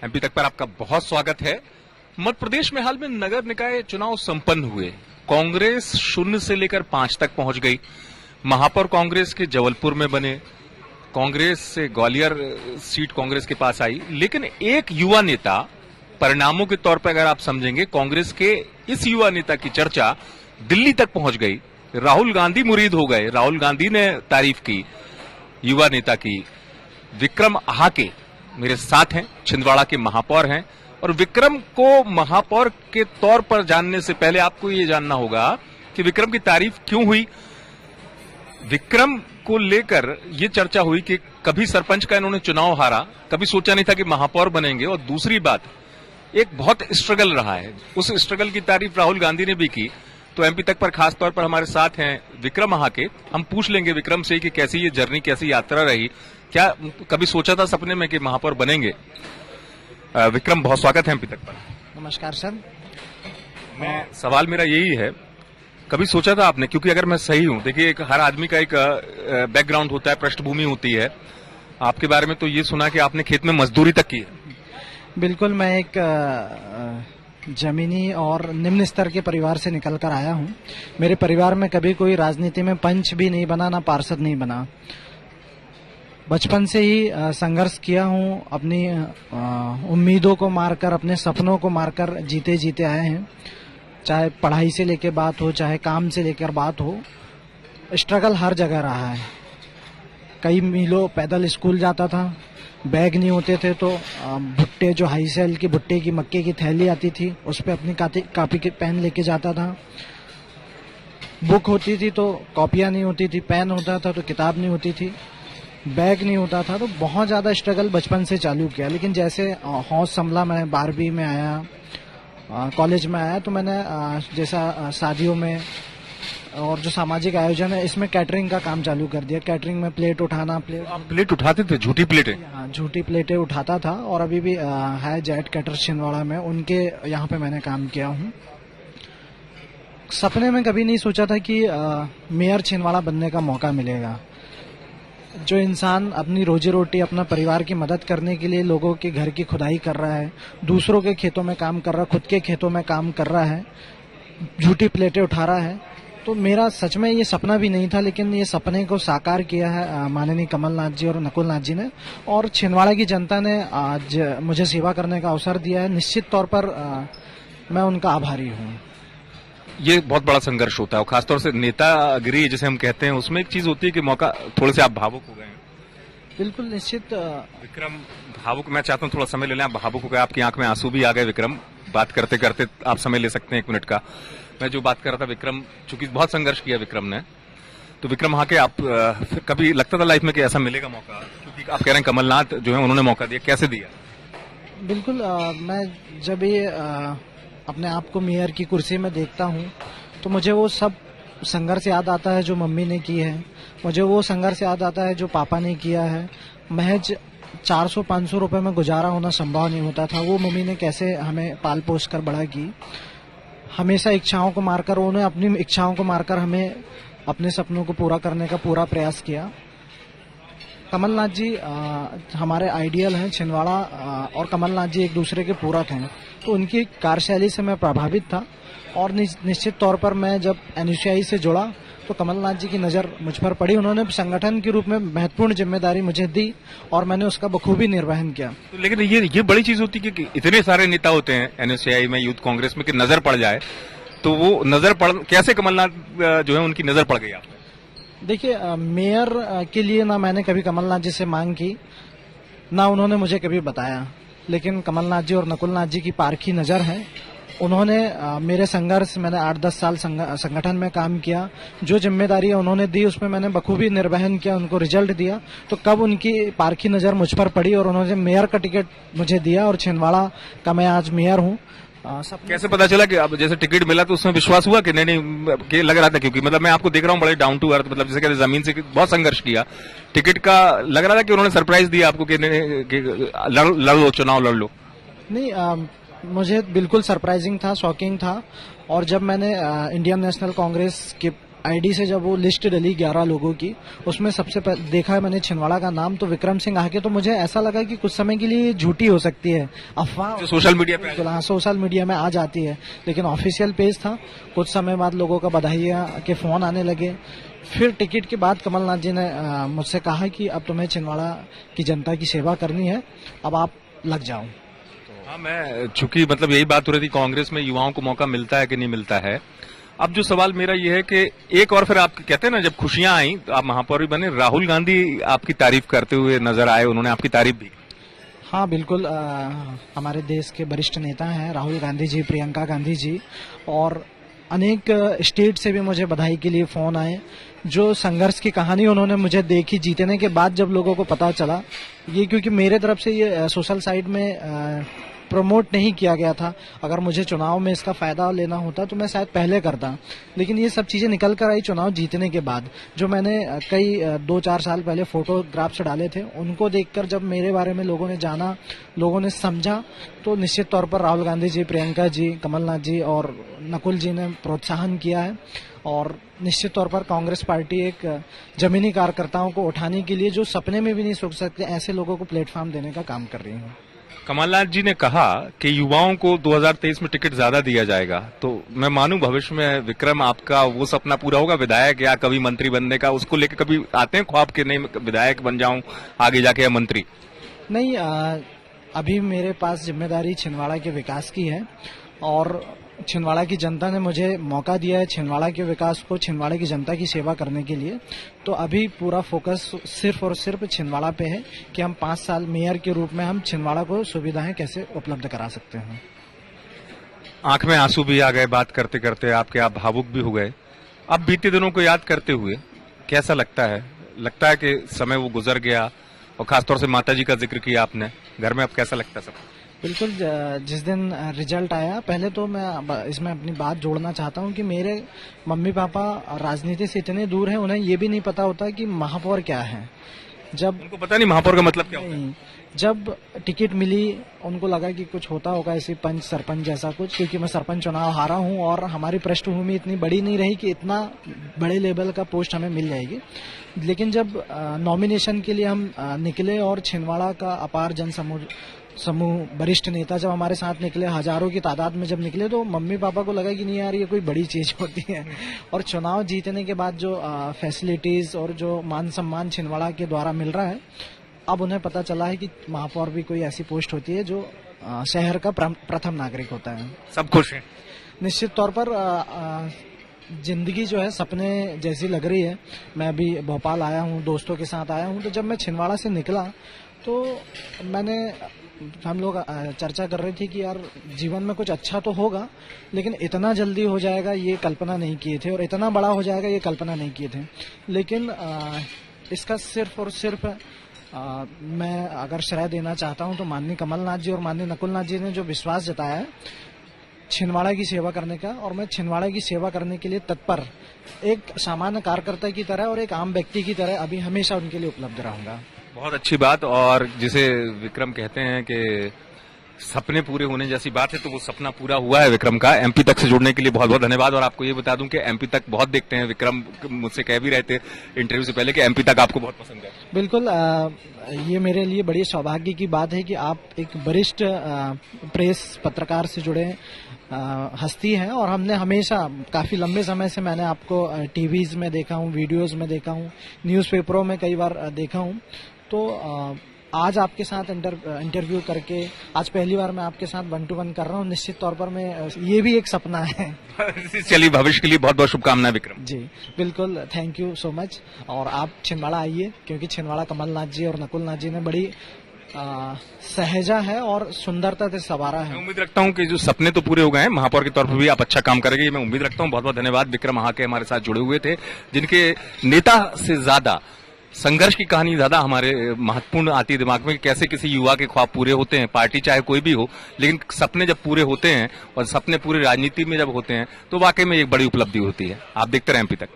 MP तक पर आपका बहुत स्वागत है। मध्य प्रदेश में हाल में नगर निकाय चुनाव संपन्न हुए। कांग्रेस 0 से लेकर 5 तक पहुंच गई। महापौर कांग्रेस के जबलपुर में बने, कांग्रेस से ग्वालियर सीट कांग्रेस के पास आई, लेकिन एक युवा नेता, परिणामों के तौर पर अगर आप समझेंगे, कांग्रेस के इस युवा नेता की चर्चा दिल्ली तक पहुंच गई। राहुल गांधी मुरीद हो गए। राहुल गांधी ने तारीफ की युवा नेता की। विक्रम आहाके मेरे साथ हैं, छिंदवाड़ा के महापौर हैं, और विक्रम को महापौर के तौर पर जानने से पहले आपको ये जानना होगा कि विक्रम की तारीफ क्यों हुई। विक्रम को लेकर ये चर्चा हुई कि कभी सरपंच का इन्होंने चुनाव हारा, कभी सोचा नहीं था कि महापौर बनेंगे, और दूसरी बात, एक बहुत स्ट्रगल रहा है। उस स्ट्रगल की तारीफ राहुल गांधी ने भी की। तो एमपी तक पर खास तौर पर हमारे साथ हैं विक्रम आहाके। हम पूछ लेंगे विक्रम से कि कैसी ये जर्नी, कैसी यात्रा रही, क्या कभी सोचा था सपने में कि महापौर बनेंगे। विक्रम, बहुत स्वागत है एमपी तक पर। नमस्कार सर। सवाल मेरा यही है, कभी सोचा था आपने, क्योंकि अगर मैं सही हूं, देखिए हर आदमी का एक बैकग्राउंड होता है, पृष्ठभूमि होती है। आपके बारे में तो ये सुना कि आपने खेत में मजदूरी तक की है। बिल्कुल, मैं एक जमीनी और निम्न स्तर के परिवार से निकल कर आया हूं। मेरे परिवार में कभी कोई राजनीति में पंच भी नहीं बना, ना पार्षद नहीं बना। बचपन से ही संघर्ष किया हूं, अपनी उम्मीदों को मारकर, अपने सपनों को मारकर जीते जीते आए हैं। चाहे पढ़ाई से लेकर बात हो, चाहे काम से लेकर बात हो, स्ट्रगल हर जगह रहा है। कई मीलों पैदल स्कूल जाता था, बैग नहीं होते थे तो भुट्टे, जो हाई सेल की भुट्टे की मक्के की थैली आती थी, उस पर अपनी कॉपी के पेन लेके जाता था। बुक होती थी तो कॉपियां नहीं होती थी, पेन होता था तो किताब नहीं होती थी, बैग नहीं होता था। तो बहुत ज्यादा स्ट्रगल बचपन से चालू किया। लेकिन जैसे हौस संभला, मैं 12वीं में आया, कॉलेज में आया, तो मैंने जैसा शादियों में और जो सामाजिक आयोजन है, इसमें कैटरिंग का काम चालू कर दिया। कैटरिंग में प्लेट उठाना। आप प्लेट उठाते थे? झूठी प्लेटें? हाँ, झूठी प्लेटें उठाता था। और अभी भी है जेट कैटर छिंदवाड़ा में, उनके यहाँ पे मैंने काम किया हूँ। सपने में कभी नहीं सोचा था कि मेयर छिंदवाड़ा बनने का मौका मिलेगा। जो इंसान अपनी रोजी रोटी, अपना परिवार की मदद करने के लिए लोगों के घर की खुदाई कर रहा है, दूसरों के खेतों में काम कर रहा है, खुद के खेतों में काम कर रहा है, झूठी प्लेटें उठा रहा है, तो मेरा सच में ये सपना भी नहीं था। लेकिन ये सपने को साकार किया है माननीय कमलनाथ जी और नकुलनाथ जी ने, और छिंदवाड़ा की जनता ने आज मुझे सेवा करने का अवसर दिया है। निश्चित तौर पर मैं उनका आभारी हूँ। ये बहुत बड़ा संघर्ष होता है, और खासतौर से नेतागिरी जिसे हम कहते हैं, उसमें एक चीज होती है कि मौका, थोड़े से आप भावुक हो गए हैं। बिल्कुल, निश्चित। विक्रम भावुक, मैं चाहता हूँ थोड़ा समय ले लें। आप भावुक हो गए, आपकी आंख में आंसू भी आ गए। विक्रम, बात करते करते आप समय ले सकते हैं 1 मिनट का। मैं जो बात कर रहा था, विक्रम, चूंकि बहुत संघर्ष किया विक्रम ने, तो विक्रम आके आप कभी लगता था लाइफ में कि ऐसा मिलेगा मौका? क्योंकि आप कह रहे हैं कमलनाथ जो है उन्होंने मौका दिया, कैसे दिया? बिल्कुल, मैं जब ये अपने आप को मेयर की कुर्सी में देखता हूँ तो मुझे वो सब संघर्ष याद आता है जो मम्मी ने की है। मुझे वो संघर्ष याद आता है जो पापा ने किया है। महज 400-500 रुपए में गुजारा होना संभव नहीं होता था। वो मम्मी ने कैसे हमें पाल पोस कर बड़ा की, हमेशा इच्छाओं को मारकर, उन्होंने अपनी इच्छाओं को मारकर हमें अपने सपनों को पूरा करने का पूरा प्रयास किया। कमलनाथ जी हमारे आइडियल हैं छिंदवाड़ा, और कमलनाथ जी एक दूसरे के पूरक हैं। तो उनकी कार्यशैली से मैं प्रभावित था, और निश्चित तौर पर मैं जब एनएसयूआई से जुड़ा तो कमलनाथ जी की नज़र मुझ पर पड़ी। उन्होंने संगठन के रूप में महत्वपूर्ण जिम्मेदारी मुझे दी, और मैंने उसका बखूबी निर्वहन किया। तो लेकिन ये बड़ी चीज होती है कि इतने सारे नेता होते हैं एनएसयूआई में, यूथ कांग्रेस में, कि नजर पड़ जाए, तो वो नजर पड़, कैसे कमलनाथ जो है उनकी नजर पड़ गई आप? देखिए, मेयर के लिए ना मैंने कभी कमलनाथ जी से मांग की, ना उन्होंने मुझे कभी बताया। लेकिन कमलनाथ जी और नकुलनाथ जी की पारखी नज़र है। उन्होंने मेरे संघर्ष, मैंने 8-10 साल संगठन में काम किया, जो जिम्मेदारी उन्होंने दी उसमें मैंने बखूबी निर्वहन किया, उनको रिजल्ट दिया। तो कब उनकी पारखी नज़र मुझ पर पड़ी और उन्होंने मेयर का टिकट मुझे दिया, और छिंदवाड़ा का मैं आज मेयर हूँ। कैसे पता चला कि अब जैसे टिकट मिला तो उसमें विश्वास हुआ कि नहीं कि लग रहा था? क्योंकि मतलब मैं आपको देख रहा हूँ बड़े डाउन टू अर्थ, मतलब जैसे कहते जमीन से बहुत संघर्ष किया, टिकट का लग रहा था कि उन्होंने सरप्राइज दिया आपको कि लड़ लो, चुनाव लड़ लो? नहीं, मुझे बिल्कुल सरप्राइजिंग था, शॉकिंग था। और जब मैंने इंडियन नेशनल कांग्रेस के आईडी से जब वो लिस्ट डली 11 लोगों की, उसमें सबसे देखा है मैंने छिंदवाड़ा का नाम, तो विक्रम सिंह आके तो मुझे ऐसा लगा कि कुछ समय के लिए झूठी हो सकती है, अफवाह सोशल मीडिया पे हाँ सोशल मीडिया में आ जाती है, लेकिन ऑफिशियल पेज था। कुछ समय बाद लोगों का बधाइयाँ के फोन आने लगे। फिर टिकट के बाद कमलनाथ जी ने मुझसे कहा कि अब तुम्हें छिंदवाड़ा की जनता की सेवा करनी है, अब आप लग जाओ। हाँ, मैं चूंकि मतलब यही बात हो रही थी, कांग्रेस में युवाओं को मौका मिलता है कि नहीं मिलता है। अब जो सवाल मेरा ये है कि एक और फिर आप कहते हैं ना, जब खुशियां आई तो आप महापौर भी बने, राहुल गांधी आपकी तारीफ करते हुए नजर आए, उन्होंने आपकी तारीफ भी। हाँ बिल्कुल, हमारे देश के वरिष्ठ नेता हैं राहुल गांधी जी, प्रियंका गांधी जी, और अनेक स्टेट से भी मुझे बधाई के लिए फोन आए। जो संघर्ष की कहानी उन्होंने मुझे देखी जीतने के बाद, जब लोगों को पता चला, ये क्योंकि मेरे तरफ से ये सोशल साइट में प्रमोट नहीं किया गया था। अगर मुझे चुनाव में इसका फायदा लेना होता तो मैं शायद पहले करता, लेकिन ये सब चीजें निकल कर आई चुनाव जीतने के बाद। जो मैंने कई 2-4 साल पहले फोटोग्राफ्स डाले थे, उनको देखकर जब मेरे बारे में लोगों ने जाना, लोगों ने समझा, तो निश्चित तौर पर राहुल गांधी जी, प्रियंका जी, कमलनाथ जी और नकुल जी ने प्रोत्साहन किया है। और निश्चित तौर पर कांग्रेस पार्टी एक जमीनी कार्यकर्ताओं को उठाने के लिए, जो सपने में भी नहीं सोच सकते, ऐसे लोगों को प्लेटफॉर्म देने का काम कर रही है। कमलनाथ जी ने कहा कि युवाओं को 2023 में टिकट ज्यादा दिया जाएगा, तो मैं मानूं भविष्य में विक्रम आपका वो सपना पूरा होगा विधायक या कभी मंत्री बनने का, उसको लेकर कभी आते हैं ख्वाब कि नहीं विधायक बन जाऊं आगे जाके या मंत्री? नहीं, अभी मेरे पास जिम्मेदारी छिंदवाड़ा के विकास की है, और छिंदवाड़ा की जनता ने मुझे मौका दिया है छिंदवाड़ा के विकास को, छिंदवाड़ा की जनता की सेवा करने के लिए। तो अभी पूरा फोकस सिर्फ और सिर्फ छिंदवाड़ा पे है कि हम 5 साल मेयर के रूप में हम छिंदवाड़ा को सुविधाएं कैसे उपलब्ध करा सकते हैं। आंख में आंसू भी आ गए बात करते करते आपके, आप भावुक भी हो गए। अब बीते दिनों को याद करते हुए कैसा लगता है? लगता है कि समय वो गुजर गया, और खासतौर से माता जी का जिक्र किया आपने, घर में अब कैसा लगता है सब? बिल्कुल, जिस दिन रिजल्ट आया, पहले तो मैं इसमें अपनी बात जोड़ना चाहता हूं कि मेरे मम्मी पापा राजनीति से इतने दूर हैं, उन्हें ये भी नहीं पता होता कि महापौर क्या है। जब उनको पता नहीं महापौर का मतलब क्या होता है? जब टिकट मिली, उनको लगा कि कुछ होता होगा ऐसे पंच सरपंच जैसा कुछ, क्योंकि मैं सरपंच चुनाव हारा हूं और हमारी पृष्ठभूमि इतनी बड़ी नहीं रही कि इतना बड़े लेवल का पोस्ट हमें मिल जाएगी। लेकिन जब नॉमिनेशन के लिए हम निकले और छिंदवाड़ा का अपार जन समूह वरिष्ठ नेता जब हमारे साथ निकले, हजारों की तादाद में जब निकले, तो मम्मी पापा को लगा कि नहीं यार, ये कोई बड़ी चीज होती है। और चुनाव जीतने के बाद जो फैसिलिटीज और जो मान सम्मान छिंदवाड़ा के द्वारा मिल रहा है, अब उन्हें पता चला है कि महापौर भी कोई ऐसी पोस्ट होती है जो शहर का प्रथम नागरिक होता है। सब खुश हैं? निश्चित तौर पर जिंदगी जो है सपने जैसी लग रही है। मैं अभी भोपाल आया हूँ, दोस्तों के साथ आया हूँ, तो जब मैं छिंदवाड़ा से निकला तो हम लोग चर्चा कर रहे थे कि यार जीवन में कुछ अच्छा तो होगा, लेकिन इतना जल्दी हो जाएगा ये कल्पना नहीं किए थे, और इतना बड़ा हो जाएगा ये कल्पना नहीं किए थे। लेकिन इसका सिर्फ और सिर्फ मैं अगर श्रेय देना चाहता हूं तो माननीय कमलनाथ जी और माननीय नकुलनाथ जी ने जो विश्वास जताया है छिंदवाड़ा की सेवा करने का, और मैं छिंदवाड़ा की सेवा करने के लिए तत्पर, एक सामान्य कार्यकर्ता की तरह और एक आम व्यक्ति की तरह अभी हमेशा उनके लिए उपलब्ध रहूंगा। बहुत अच्छी बात, और जिसे विक्रम कहते हैं कि सपने पूरे होने जैसी बात है, तो वो सपना पूरा हुआ है विक्रम का। एमपी तक से जुड़ने के लिए बहुत बहुत धन्यवाद। और आपको ये बता दूं कि एमपी तक बहुत देखते हैं विक्रम, मुझसे कह भी रहे थे इंटरव्यू से पहले कि एमपी तक आपको बहुत पसंद है। बिल्कुल, ये मेरे लिए बड़ी सौभाग्य की बात है कि आप एक वरिष्ठ प्रेस पत्रकार से जुड़े हस्ती हैं, और हमने हमेशा काफी लंबे समय से मैंने आपको टीवीज में देखा हूँ, वीडियोज में देखा हूँ, न्यूज़पेपरों में कई बार देखा हूँ। तो आज आपके साथ इंटरव्यू करके आज पहली बार मैं आपके साथ 1-to-1 कर रहा हूँ। निश्चित तौर पर मैं, ये भी एक सपना है। चलिए, भविष्य के लिए बहुत बहुत शुभकामनाएं विक्रम जी। बिल्कुल, थैंक यू सो मच। और आप छिंदवाड़ा आइए, क्योंकि छिंदवाड़ा कमलनाथ जी और नकुलनाथ जी ने बड़ी सहजा है और सुंदरता से सवारा है। मैं उम्मीद रखता हूं कि जो सपने तो पूरे हो गए हैं, महापौर के तौर पर भी आप अच्छा काम करेंगे, मैं उम्मीद रखता हूं। बहुत बहुत धन्यवाद। विक्रम आके हमारे साथ जुड़े हुए थे, जिनके नेता से ज्यादा संघर्ष की कहानी ज्यादा हमारे महत्वपूर्ण आती है दिमाग में, कैसे किसी युवा के ख्वाब पूरे होते हैं, पार्टी चाहे कोई भी हो, लेकिन सपने जब पूरे होते हैं और सपने पूरे राजनीति में जब होते हैं तो वाकई में एक बड़ी उपलब्धि होती है। आप देखते रहें एमपी तक।